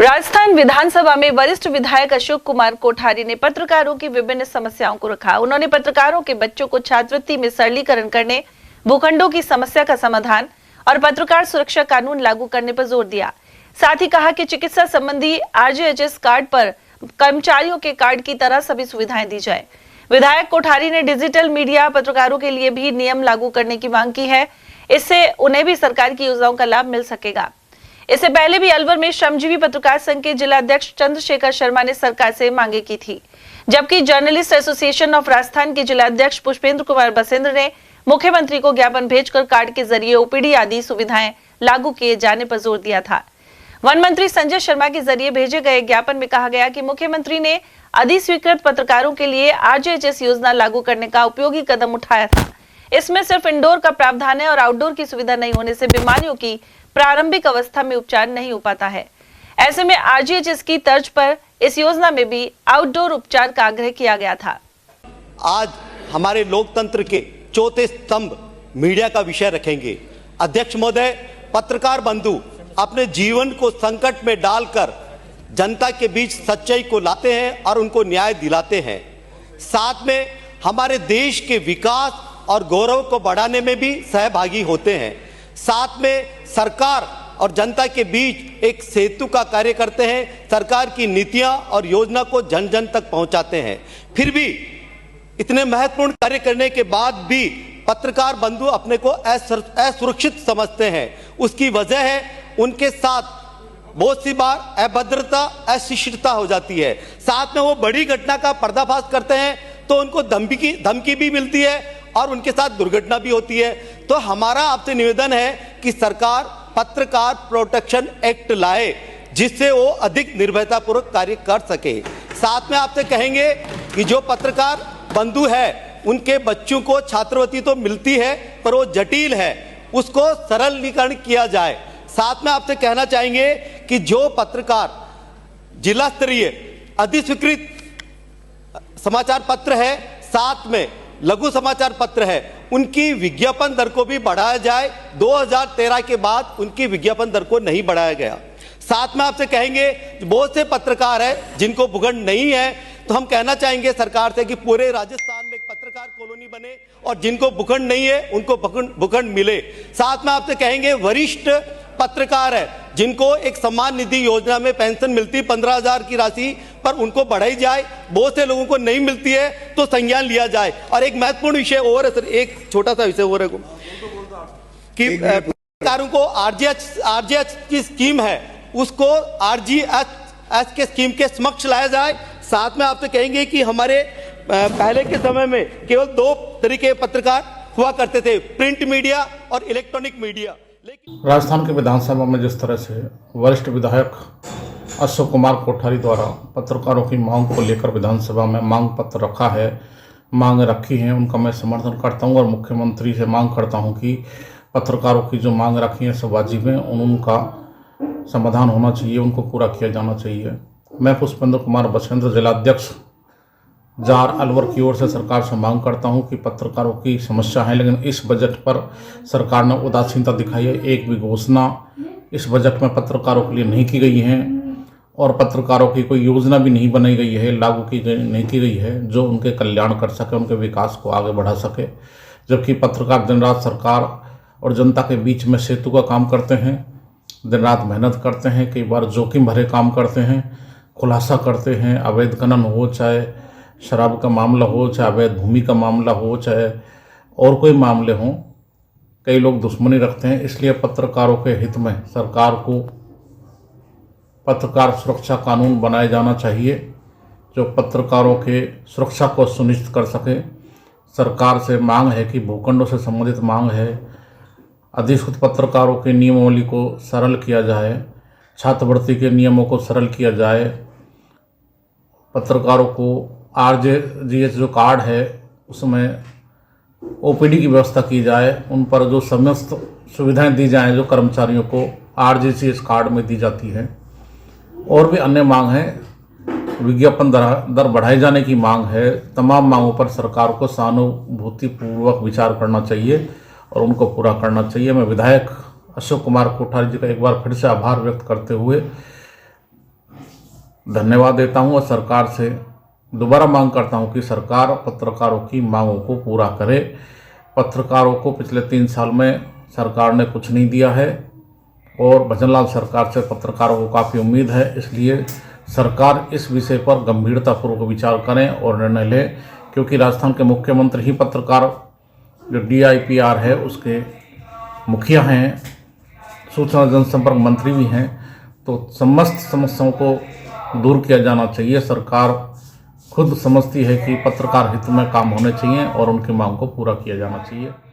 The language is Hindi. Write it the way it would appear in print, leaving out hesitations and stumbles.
राजस्थान विधानसभा में वरिष्ठ विधायक अशोक कुमार कोठारी ने पत्रकारों की विभिन्न समस्याओं को रखा। उन्होंने पत्रकारों के बच्चों को छात्रवृत्ति में सरलीकरण करने, भूखंडों की समस्या का समाधान और पत्रकार सुरक्षा कानून लागू करने पर जोर दिया। साथ ही कहा कि चिकित्सा संबंधी आरजेएचएस कार्ड पर कर्मचारियों के कार्ड की तरह सभी सुविधाएं दी जाए। विधायक कोठारी ने डिजिटल मीडिया पत्रकारों के लिए भी नियम लागू करने की मांग की है। इससे उन्हें भी सरकार की योजनाओं का लाभ मिल सकेगा। इससे पहले भी अलवर में श्रमजीवी पत्रकार संघ के जिला अध्यक्ष चंद्रशेखर शर्मा ने सरकार से मांगे की थी, जबकि जर्नलिस्ट एसोसिएशन ऑफ राजस्थान के जिला अध्यक्ष पुष्पेंद्र कुमार बसेंद्र ने मुख्यमंत्री को ज्ञापन भेजकर कार्ड के जरिए ओपीडी आदि सुविधाएं लागू किए जाने पर जोर दिया था। वन मंत्री संजय शर्मा के जरिए भेजे गए ज्ञापन में कहा गया कि मुख्यमंत्री ने अधिस्वीकृत पत्रकारों के लिए आरजेएचएस योजना लागू करने का उपयोगी कदम उठाया था। इसमें सिर्फ इंडोर का प्रावधान है और आउटडोर की सुविधा नहीं होने से बीमारियों की प्रारंभिक अवस्था में उपचार नहीं हो पाता है। ऐसे में आरजीएचएस की तर्ज पर इस योजना में भी आउटडोर उपचार का आग्रह किया गया था। आज हमारे लोकतंत्र के चौथे स्तंभ मीडिया का विषय रखेंगे। अध्यक्ष महोदय, पत्रकार बंधु अपने जीवन को संकट में डालकर जनता के बीच सच्चाई को लाते हैं और उनको न्याय दिलाते हैं। साथ में हमारे देश के विकास और गौरव को बढ़ाने में भी सहभागी होते हैं। साथ में सरकार और जनता के बीच एक सेतु का कार्य करते हैं। सरकार की नीतियां और योजना को जन जन तक पहुंचाते हैं। फिर भी इतने महत्वपूर्ण कार्य करने के बाद भी पत्रकार बंधु अपने को असुरक्षित समझते हैं। उसकी वजह है उनके साथ बहुत सी बार अभद्रता, अशिष्टता हो जाती है। साथ में वो बड़ी घटना का पर्दाफाश करते हैं तो उनको धमकी भी मिलती है और उनके साथ दुर्घटना भी होती है। तो हमारा आपसे निवेदन है कि सरकार पत्रकार प्रोटेक्शन एक्ट लाए, जिससे वो अधिक निर्भयतापूर्वक कार्य कर सके। साथ में आपसे कहेंगे कि जो पत्रकार बंधु है उनके बच्चों को छात्रवृत्ति तो मिलती है पर वो जटिल है, उसको सरलीकरण किया जाए। साथ में आपसे कहना चाहेंगे कि जो पत्रकार जिला स्तरीय अधिस्वीकृत समाचार पत्र है, साथ में लघु समाचार पत्र है, उनकी विज्ञापन दर को भी बढ़ाया जाए। 2013 के बाद उनकी विज्ञापन दर को नहीं बढ़ाया गया। साथ में आपसे कहेंगे बहुत से पत्रकार हैं जिनको भूखंड नहीं है, तो हम कहना चाहेंगे सरकार से कि पूरे राजस्थान में एक पत्रकार कॉलोनी बने और जिनको भूखंड नहीं है उनको भूखंड मिले। साथ में आपसे कहेंगे वरिष्ठ पत्रकार है जिनको एक सम्मान निधि योजना में पेंशन मिलती 15,000 की राशि, पर उनको बढ़ाई जाए। बहुत से लोगों को नहीं मिलती है तो संज्ञान लिया जाए। और एक महत्वपूर्ण विषय और है सर, एक छोटा सा विषय और है कि पत्रकारों को आरजीएच की स्कीम है उसको आरजीएच के स्कीम के समक्ष लाया जाए। साथ में आपसे कहेंगे कि हमारे पहले के समय में केवल 2 तरीके पत्रकार हुआ करते थे, प्रिंट मीडिया और इलेक्ट्रॉनिक मीडिया। राजस्थान के विधानसभा में जिस तरह से वरिष्ठ विधायक अशोक कुमार कोठारी द्वारा पत्रकारों की मांग को लेकर विधानसभा में मांग पत्र रखा है, मांग रखी है, उनका मैं समर्थन करता हूं और मुख्यमंत्री से मांग करता हूं कि पत्रकारों की जो मांग रखी है सब वाजिब है, उनका समाधान होना चाहिए, उनको पूरा किया जाना चाहिए। मैं पुष्पेंद्र कुमार बसेंद्र जिला अध्यक्ष जार अलवर की ओर से सरकार से मांग करता हूं कि पत्रकारों की समस्या है, लेकिन इस बजट पर सरकार ने उदासीनता दिखाई है। एक भी घोषणा इस बजट में पत्रकारों के लिए नहीं की गई है और पत्रकारों की कोई योजना भी नहीं बनाई गई है, लागू नहीं की गई है जो उनके कल्याण कर सके, उनके विकास को आगे बढ़ा सके। जबकि पत्रकार दिन रात सरकार और जनता के बीच में सेतु का काम करते हैं, दिन रात मेहनत करते हैं, कई बार जोखिम भरे काम करते हैं, खुलासा करते हैं। अवैध खनन हो, चाहे शराब का मामला हो, चाहे अवैध भूमि का मामला हो, चाहे और कोई मामले हों, कई लोग दुश्मनी रखते हैं। इसलिए पत्रकारों के हित में सरकार को पत्रकार सुरक्षा कानून बनाया जाना चाहिए जो पत्रकारों के सुरक्षा को सुनिश्चित कर सके। सरकार से मांग है कि भूखंडों से संबंधित मांग है, अधिकृत पत्रकारों के नियमावली को सरल किया जाए, छात्रवृत्ति के नियमों को सरल किया जाए, पत्रकारों को आरजेएचएस जो कार्ड है उसमें ओपीडी की व्यवस्था की जाए, उन पर जो समस्त सुविधाएं दी जाएं जो कर्मचारियों को आरजेएचएस कार्ड में दी जाती हैं। और भी अन्य मांग है, विज्ञापन दर बढ़ाए जाने की मांग है। तमाम मांगों पर सरकार को सहानुभूतिपूर्वक विचार करना चाहिए और उनको पूरा करना चाहिए। मैं विधायक अशोक कुमार कोठारी जी का एक बार फिर से आभार व्यक्त करते हुए धन्यवाद देता हूं और सरकार से दोबारा मांग करता हूं कि सरकार पत्रकारों की मांगों को पूरा करे। पत्रकारों को पिछले 3 साल में सरकार ने कुछ नहीं दिया है और भजनलाल सरकार से पत्रकारों को काफ़ी उम्मीद है, इसलिए सरकार इस विषय पर गंभीरतापूर्वक विचार करें और निर्णय लें, क्योंकि राजस्थान के मुख्यमंत्री ही पत्रकार जो DIPR है उसके मुखिया हैं, सूचना जनसंपर्क मंत्री भी हैं, तो समस्त समस्याओं को दूर किया जाना चाहिए। सरकार खुद समझती है कि पत्रकार हित में काम होने चाहिए और उनकी मांग को पूरा किया जाना चाहिए।